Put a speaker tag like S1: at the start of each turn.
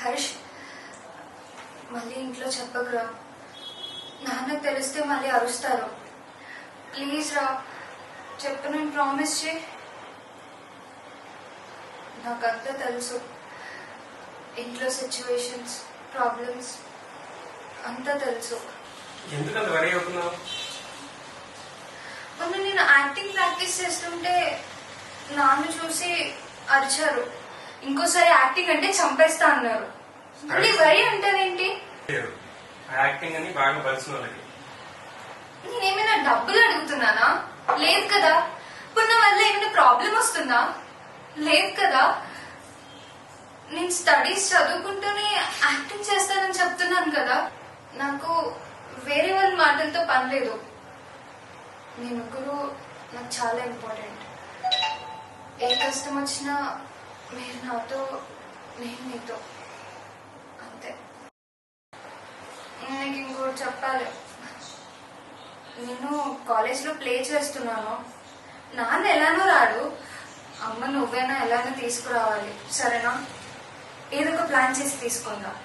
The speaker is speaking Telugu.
S1: హర్ష్, మళ్ళీ ఇంట్లో చెప్పకురా. నాన్నకు తెలిస్తే మళ్ళీ అరుస్తారు. ప్లీజ్ రా, చెప్పు, నేను ప్రామిస్ చేయి. నాకంతా తెలుసు, ఇంట్లో సిచ్యువేషన్స్, ప్రాబ్లమ్స్ అంతా తెలుసు.
S2: ఎందుకంత వరీ అవుతున్నావు?
S1: మొన్న నేను యాక్టింగ్ ప్రాక్టీస్ చేస్తుంటే నాన్న చూసి అరిచారు. ఇంకోసారి యాక్టింగ్ అంటే చంపేస్తా అన్నారు. మళ్ళీ వరి అంటారేంటి?
S2: యాక్టింగ్ అని బాగా బలిసిన వాళ్ళకి.
S1: నేనేమైనా డబ్బులు అడుగుతున్నానా? లేదు కదా. ఇప్పుడు నా వల్ల ఏమైనా ప్రాబ్లం వస్తుందా? లేదు కదా. నేను స్టడీస్ చదువుకుంటూనే యాక్టింగ్ చేస్తానని చెప్తున్నాను కదా. నాకు వేరే వాళ్ళ మాటలతో పని లేదు. మీ ముగ్గురు నాకు చాలా ఇంపార్టెంట్. ఏ కష్టం వచ్చినా మీరు నాతో, నేను మీతో, అంతే. నీకు ఇంకోటి చెప్పాలి. నేను కాలేజ్లో ప్లే చేస్తున్నాను. నాన్న ఎలానో రాడు, అమ్మ నువ్వైనా ఎలానో తీసుకురావాలి, సరేనా? ఏదో ఒక ప్లాన్ చేసి తీసుకుందాం.